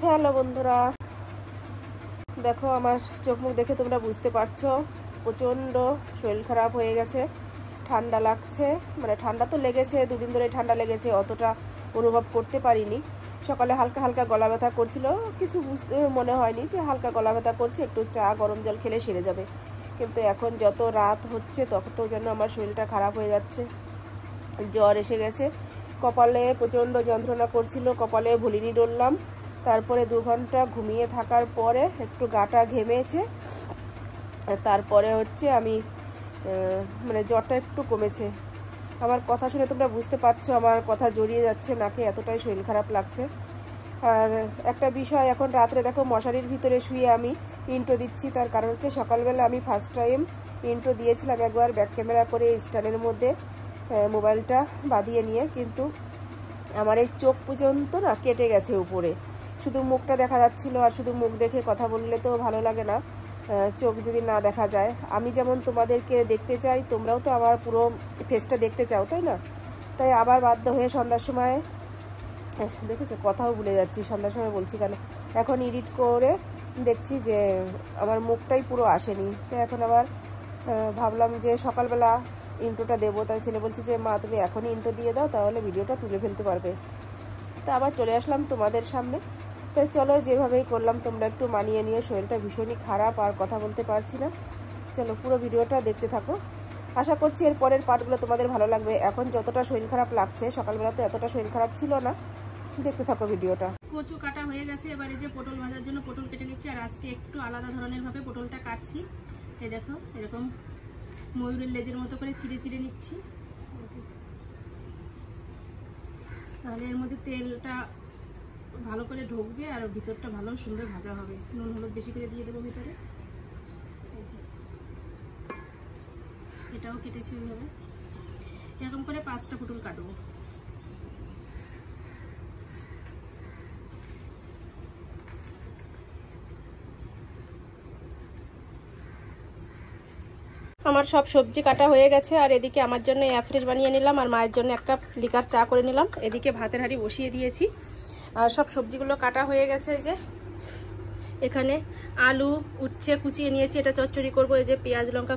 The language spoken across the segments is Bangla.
হ্যালো বন্ধুরা, দেখো আমার চোখ মুখ দেখে তোমরা বুঝতে পারছো প্রচণ্ড শরীর খারাপ হয়ে গেছে। ঠান্ডা লাগছে, মানে ঠান্ডা তো লেগেছে, দুদিন ধরে ঠান্ডা লেগেছে, অতটা অনুভব করতে পারিনি। সকালে হালকা হালকা গলা ব্যথা করছিল, কিছু বুঝতে মনে হয়নি যে হালকা গলা ব্যথা করছে, একটু চা গরম জল খেলে সেরে যাবে। কিন্তু এখন যত রাত হচ্ছে তত তো যেন আমার শরীরটা খারাপ হয়ে যাচ্ছে, জ্বর এসে গেছে, কপালে প্রচণ্ড যন্ত্রণা করছিল, কপালে ভুলিনি ডললাম। তারপরে 2 ঘন্টা ঘুমিয়ে থাকার পরে একটু গাটা ঘেমেছে, তারপরে হচ্ছে আমি মানে জ্বরটা একটু কমেছে। আমার কথা শুনে তোমরা বুঝতে পারছো আমার কথা জড়িয়ে যাচ্ছে নাকে, এতটাই শরীর খারাপ লাগছে। আর একটা বিষয়, এখন রাত্রে দেখো মশারির ভিতরে শুয়ে আমি ইন্ট্রো দিচ্ছি, তার কারণ হচ্ছে সকালবেলা আমি ফার্স্ট টাইম ইন্ট্রো দিয়েছিলাম একবার ব্যাক ক্যামেরা করে স্ট্যান্ডের মধ্যে মোবাইলটা বাঁধিয়ে নিয়ে, কিন্তু আমার এই চোখ পর্যন্ত না কেটে গেছে উপরে, শুধু মুখটা দেখা যাচ্ছিল। আর শুধু মুখ দেখে কথা বললে তো ভালো লাগে না, চোখ যদি না দেখা যায়। আমি যেমন তোমাদেরকে দেখতে চাই, তোমরাও তো আমার পুরো ফেসটা দেখতে চাও, তাই না? তাই আবার বাধ্য হয়ে সন্ধ্যার সময়, দেখেছো কথাও ভুলে যাচ্ছি, সন্ধ্যার সময় বলছি কেন, এখন এডিট করে দেখছি যে আমার মুখটাই পুরো আসেনি। তো এখন আবার ভাবলাম যে সকালবেলা ইন্ট্রোটা দেবো, তাই ছেলে বলছি যে মা তুমি এখনই ইন্ট্রো দিয়ে দাও, তাহলে ভিডিওটা তুলে ফেলতে পারবে। তো আবার চলে আসলাম তোমাদের সামনে। তাই চলো, যেভাবেই করলাম তোমরা একটু মানিয়ে নিয়ে, শরীরটা ভীষণই খারাপ আর কথা বলতে পারছি না। চলো পুরো ভিডিওটা দেখতে থাকো, আশা করছি এর পরের পার্টগুলো তোমাদের ভালো লাগবে। এখন যতটা শরীর খারাপ লাগছে, সকালবেলা তো এতটা শরীর খারাপ ছিল না। দেখতে থাকো ভিডিওটা। কচু কাটা হয়ে গেছে, এবারে যে পটল ভাজার জন্য পটল কেটে নিচ্ছি। আর আজকে একটু আলাদা ধরনের ভাবে পটলটা কাটছি। এই দেখো এরকম ময়ূরের লেজের মতো করে চিড়ে চিড়ে নিচ্ছি, তাহলে এর মধ্যে তেলটা ভালো করে ঢুকবে আর ভিতরটা ভালো সুন্দর ভাজা হবে। নুন হলুদ বেশি করে দিয়ে দেবো ভিতরে। এটাও কেটেছি ওইভাবে, এরকম করে 5টা পটল কাটবো। আমার সব সবজি কাটা হয়ে গেছে, আর এদিকে আমার জন্য এয়ারফ্রেশ বানিয়ে নিলাম, আর মায়ের জন্য একটা লিকার চা করে নিলাম। এদিকে ভাতের হাঁড়ি বসিয়ে দিয়েছি, আর সব সবজিগুলো কাটা হয়ে গেছে। এই যে এখানে আলু উচ্ছে কুচিয়ে নিয়েছি, এটা চচ্চড়ি করব। এই যে পেঁয়াজ লঙ্কা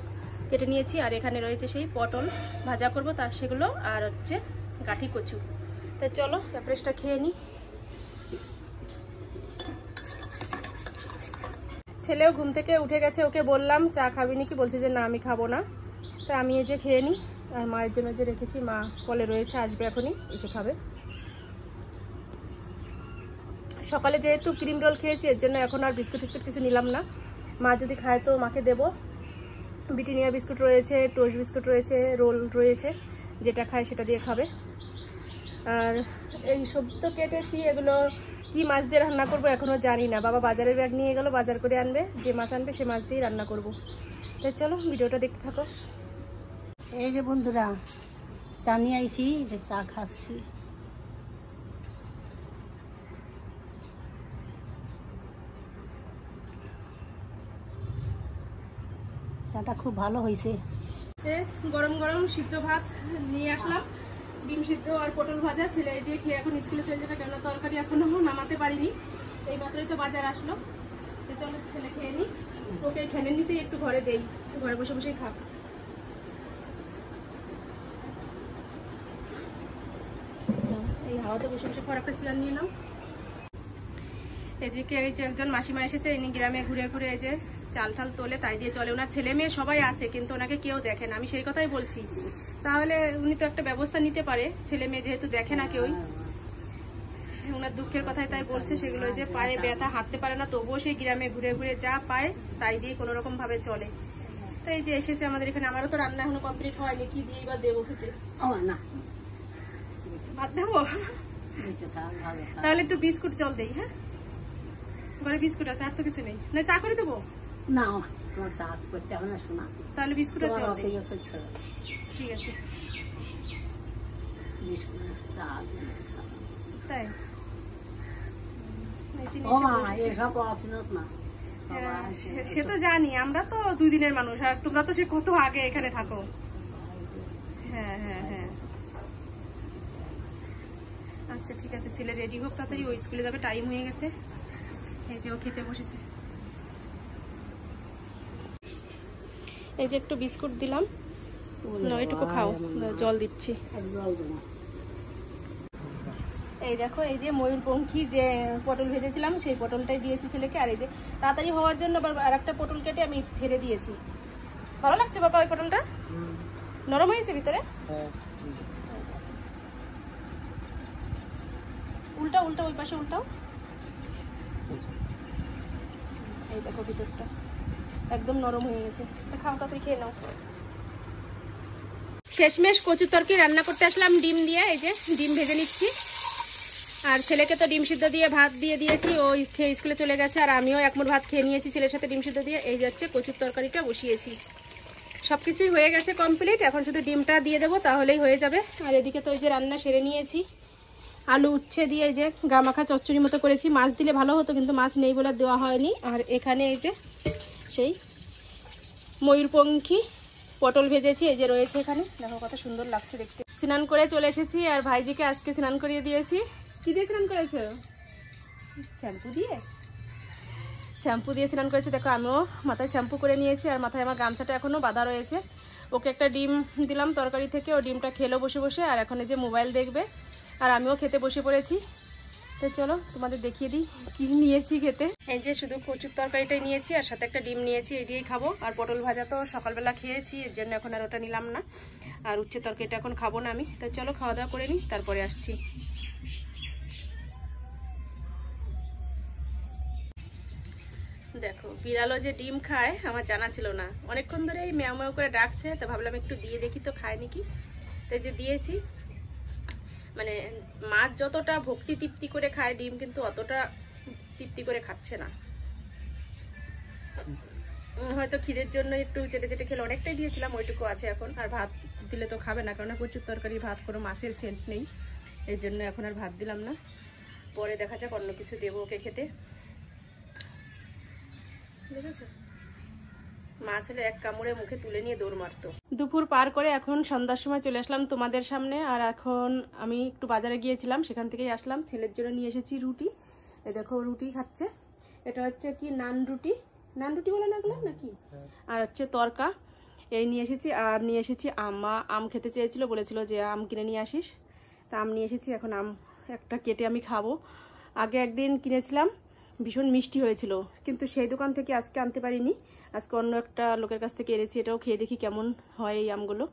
কেটে নিয়েছি, আর এখানে রয়েছে সেই পটল ভাজা করব, তার সেগুলো, আর হচ্ছে গাঠি কচু। তাই চলো এয়ারফ্রেশটা খেয়ে নিই। ছেলেও ঘুম থেকে উঠে গেছে, ওকে বললাম চা খাবি নাকি, বলছে যে না আমি খাবো না। তা আমি এই যে খেয়ে নিই। আর মায়ের জন্য যে রেখেছি, মা কলে রয়েছে, আসবে এখনই, এসে খাবে। সকালে যেহেতু ক্রিম রোল খেয়েছি, এর জন্য এখন আর বিস্কুট টিস্কুট কিছু নিলাম না। মা যদি খায় তো মাকে দেবো। ব্রিটানিয়া বিস্কুট রয়েছে, টোস্ট বিস্কুট রয়েছে, রোল রয়েছে, যেটা খায় সেটা দিয়ে খাবে। আর এই সবজি তো কেটেছি, এগুলো কি মাছ দিয়ে রান্না করবো এখনো জানি না। বাবা বাজারের ব্যাগ নিয়ে গেল, বাজার করে আনবে, যে মাছ আনবে সে মাছ দিয়ে রান্না করবো। তাই চলো ভিডিওটা দেখতে থাকো। এই যে বন্ধুরা, চা নিয়ে আইছি, যে চা খাচ্ছি। চাটা খুব ভালো হয়েছে। গরম গরম সিদ্ধ ভাত নিয়ে আসলাম, ডিম সিদ্ধ আর পটল ভাজা। ছেলে দিয়ে খেয়ে এখন স্কুলে চলে যাবে, কেননা তরকারি এখনো নামাতে পারিনি, এই মাত্রই তো বাজার আসলো। তো চলো ছেলে খেয়ে নি, ওকে ফ্যানের নিচেই একটু ঘরে দেই, ঘরে বসে বসেই খাক। এই হাওয়াতে বসে বসে খাওয়ার একটা চেয়ার নিয়ে নাও। এদিকে এই যে একজন মাসিমা এসেছে, ইনি গ্রামে ঘুরে ঘুরে এই যে চাল ঠাল তোলে, তাই দিয়ে চলে। ওনার ছেলে মেয়ে সবাই আসে, কিন্তু ওনাকে কেউ দেখে না। আমি সেই কথাই বলছি, তাহলে উনি তো একটা ব্যবস্থা নিতে পারে, ছেলে মেয়ে যেহেতু দেখে না কেউই। ওনার দুঃখের কথাই তাই বলছে, সেগুলো যে পায়ে ব্যথা, হাঁটতে পারে না, তবুও সেই গ্রামে ঘুরে ঘুরে যা পায় তাই দিয়ে কোনো রকম ভাবে চলে। তাই যে এসেছে আমাদের এখানে। আমারও তো রান্না এখনো কমপ্লিট হয়নি, কি দিয়ে বা দেবো খেতে? না ভাত দেবো, তাহলে একটু বিস্কুট জল দেই। হ্যাঁ, ঘরে বিস্কুট আছে, আর তো কিছু নেই। না চা করে দেবো? না, তোমার চা করতে হবে না শোনা, তাহলে বিস্কুট আর জল দেই। ঠিক আছে, তাই সে তো জানি, আমরা তো 2 দিনের মানুষ, আর তোমরা তো সে কত আগে এখানে থাকো। হ্যাঁ হ্যাঁ হ্যাঁ, আচ্ছা ঠিক আছে, ছেলে রেডি হোক তাড়াতাড়ি, ওই স্কুলে যাবে, টাইম হয়ে গেছে। এই যে ও খেতে বসেছে। এই যে একটু বিস্কুট দিলাম, এটুকু খাও, জল দিচ্ছি। এই দেখো, এই যে ময়ূরপঙ্খী যে পটল ভেজেছিলাম সেই পটলটাই দিয়েছি ছেলেকে। আর এই যে তাড়াতাড়ি হওয়ার জন্য আর একটা পটল কেটে আমি ফেলে দিয়েছি। ভালো লাগছে বাবা ওই পটলটা? নরম হয়েছে ভিতরে? উল্টা উল্টা, ওই পাশে উল্টাও। এই দেখো ভিতরটা একদম নরম হয়ে গেছে। খাও, তাড়াতাড়ি খেয়ে নাও। শেষমেশ কচুর তরকারি রান্না করতে আসলাম ডিম দিয়ে। এই যে ডিম ভেজে নিচ্ছি। আর ছেলেকে তো ডিম সিদ্ধ দিয়ে ভাত দিয়ে দিয়েছি, ও খেয়ে স্কুলে চলে গেছে। আর আমিও এক মুঠ ভাত খেয়ে নিয়েছি ছেলের সাথে ডিম সিদ্ধ দিয়ে। এই যাচ্ছে কচুর তরকারিটা বসিয়েছি, সবকিছুই হয়ে গেছে কমপ্লিট। এখন শুধু ডিমটা দিয়ে দেবো, তাহলেই হয়ে যাবে। আর এদিকে তো ওই যে রান্না সেরে নিয়েছি, আলু উচ্ছে দিয়ে এই যে গা মাখা চচ্চড়ি মতো করেছি। মাছ দিলে ভালো হতো, কিন্তু মাছ নেই বলে দেওয়া হয়নি। আর এখানে এই যে সেই ময়ূরপঙ্খী পটল ভেজেছি, এই যে রয়েছে এখানে। দেখো কত সুন্দর লাগছে দেখতে। স্নান করে চলে এসেছি, আর ভাইজিকে আজকে স্নান করিয়ে দিয়েছি। কি দিয়ে স্নান করেছো? শ্যাম্পু দিয়ে? শ্যাম্পু দিয়ে স্নান করেছে। দেখো আমিও মাথায় শ্যাম্পু করে নিয়েছি, আর মাথায় আমার গামছাটা এখনো বাঁধা রয়েছে। ওকে একটা ডিম দিলাম তরকারি থেকে, ও ডিমটা খেলো বসে বসে। আর এখন এই যে মোবাইল দেখবে, আর আমিও খেতে বসে পড়েছি। তো চলো তোমাদের দেখিয়ে দিই কি নিয়েছি খেতে। এই যে শুধু কচুর তরকারিটাই নিয়েছি, আর সাথে একটা ডিম নিয়েছি, এই দিয়েই খাবো। আর পটল ভাজা তো সকালবেলা খেয়েছি, এর জন্য এখন আর ওটা নিলাম না। আর উচ্ছে তরকারিটা এখন খাবো না আমি। তো চলো খাওয়া দাওয়া করে নিই, তারপরে আসছি। দেখো বিড়ালও যে ডিম খায় আমার জানা ছিল না। অনেকক্ষণ ধরে এই ম্যাও ম্যাও করে ডাকছে, তো ভাবলাম একটু দিয়ে দেখি তো খায় নাকি। তাই যে দিয়েছি। মানে মাছ যতটা ভক্তি তৃপ্তি করে খায়, ডিম কিন্তু অতটা তৃপ্তি করে খাচ্ছে না। হয়তো খিদের জন্য একটু চেটে চেটে খেলে, অনেকটাই দিয়েছিলাম, ওইটুকু আছে এখন। আর ভাত দিলে তো খাবে না, কারণ কচুর তরকারি ভাত কোনো মাছের সেন্ট নেই, এই জন্য এখন আর ভাত দিলাম না। পরে দেখা যাক অন্য কিছু দেবো ওকে খেতে। মাছ হলে এক কামড়ে মুখে তুলে নিয়ে দৌড় মারতো। দুপুর পার করে এখন সন্ধ্যার সময় চলে আসলাম তোমাদের সামনে। আর এখন আমি একটু বাজারে গিয়েছিলাম, সেখান থেকেই আসলাম। ছেলের জন্য নিয়ে এসেছি রুটি। এই দেখো রুটি খাচ্ছে। এটা হচ্ছে কি নান রুটি, নান রুটি বলে না এগুলো নাকি? আর হচ্ছে তরকা এই নিয়ে এসেছি। আর নিয়ে এসেছি আম খেতে চেয়েছিল, বলেছিল যে আম কিনে নিয়ে আসিস। তা আম নিয়ে এসেছি, এখন আম একটা কেটে আমি খাবো। আগে একদিন কিনেছিলাম, ভীষণ মিষ্টি হয়েছিল, কিন্তু সেই দোকান থেকে আজকে আনতে পারিনি। আজকে অন্য একটা লোকের কাছ থেকে এনেছি, এটাও খেয়ে দেখি কেমন হয় এই আমগুলো।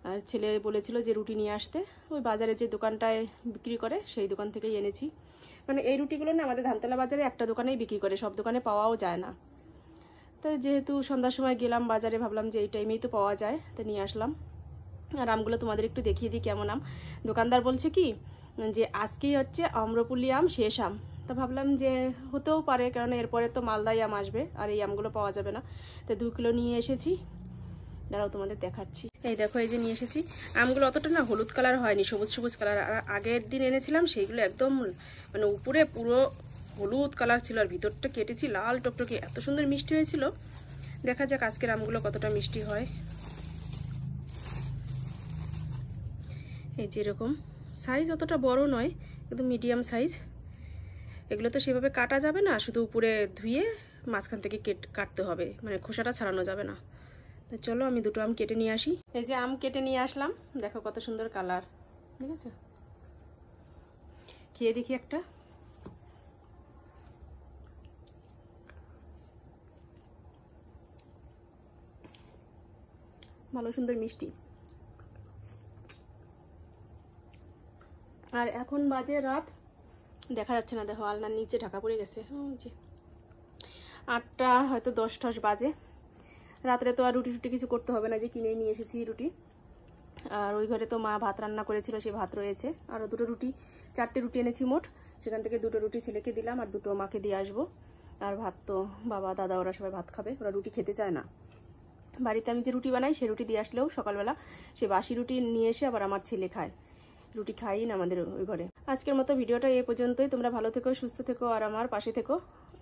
আর ছেলে বলেছিল যে রুটি নিয়ে আসতে, ওই বাজারে যে দোকানটায় বিক্রি করে সেই দোকান থেকেই এনেছি। মানে এই রুটিগুলো না আমাদের ধানতলা বাজারে একটা দোকানেই বিক্রি করে, সব দোকানে পাওয়াও যায় না। তো যেহেতু সন্ধ্যার সময় গেলাম বাজারে, ভাবলাম যে এই টাইমেই তো পাওয়া যায়, তো নিয়ে আসলাম। আর আমগুলো তোমাদের একটু দেখিয়ে দিই কেমন আম। দোকানদার বলছে কি যে আজকেই হচ্ছে আম্রপুলি আম শেষ আম। তো ভাবলাম যে হতেও পারে, কারণ এরপরে তো মালদাই আম আসবে, আর এই আমগুলো পাওয়া যাবে না। তো 2 কিলো নিয়ে এসেছি, দাঁড়াও তোমাদের দেখাচ্ছি। এই দেখো এই যে নিয়ে এসেছি। আমগুলো অতটা না হলুদ কালার হয়নি, সবুজ সবুজ কালার। আর আগের দিন এনেছিলাম সেইগুলো একদম মানে উপরে পুরো হলুদ কালার ছিল, আর ভিতরটা কেটেছি লাল টকটকে, এত সুন্দর মিষ্টি হয়েছিল। দেখা যাক আজকের আমগুলো কতটা মিষ্টি হয়। এই যেরকম সাইজ অতটা বড় নয়, একদম মিডিয়াম সাইজ। এগুলো তো সেভাবে কাটা যাবে না, শুধু উপরে ধুয়ে মাঝখান থেকে কাটতে হবে, মানে খোসাটা ছাড়ানো যাবে না। তো চলো আমি 2টো আম কেটে নিয়ে আসি। এই যে আম কেটে নিয়ে আসলাম, দেখো কত সুন্দর কালার, ঠিক আছে? খেয়ে দেখি একটা। ভালো সুন্দর মিষ্টি। আর এখন বাজে রাত, দেখা যাচ্ছে না, দেখো আলনার নিচে ঢাকা পড়ে গেছে। যে 8টা হয়তো 10 বাজে। রাত্রে তো আর রুটি টুটি কিছু করতে হবে না, যে কিনে নিয়ে এসেছি রুটি। আর ওই ঘরে তো মা ভাত রান্না করেছিল, সেই ভাত রয়েছে। আরও 2টো রুটি, 4টে রুটি এনেছি মোট, সেখান থেকে 2টো রুটি ছেলেকে দিলাম, আর 2টো মাকে দিয়ে আসবো। আর ভাত তো বাবা দাদা ওরা সবাই ভাত খাবে, ওরা রুটি খেতে চায় না। বাড়িতে আমি যে রুটি বানাই সে রুটি দিয়ে আসলেও সকালবেলা সে বাসি রুটি নিয়ে এসে আবার আমার ছেলে খায়, রুটি খাই না আমাদের ওই ঘরে। আজকের মতো ভিডিওটা এই পর্যন্তই। তোমরা ভালো থেকো, সুস্থ থেকো, আর আমার পাশে থেকো।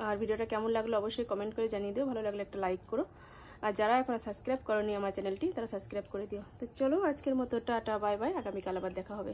আর ভিডিওটা কেমন লাগলো অবশ্যই কমেন্ট করে জানিয়ে দিও, ভালো লাগলে একটা লাইক করো। আর যারা এখন সাবস্ক্রাইব করোনি আমার চ্যানেলটি, তারা সাবস্ক্রাইব করে দিও। তো চলো আজকের মতো টাটা বাই বাই, আগামীকাল আবার দেখা হবে।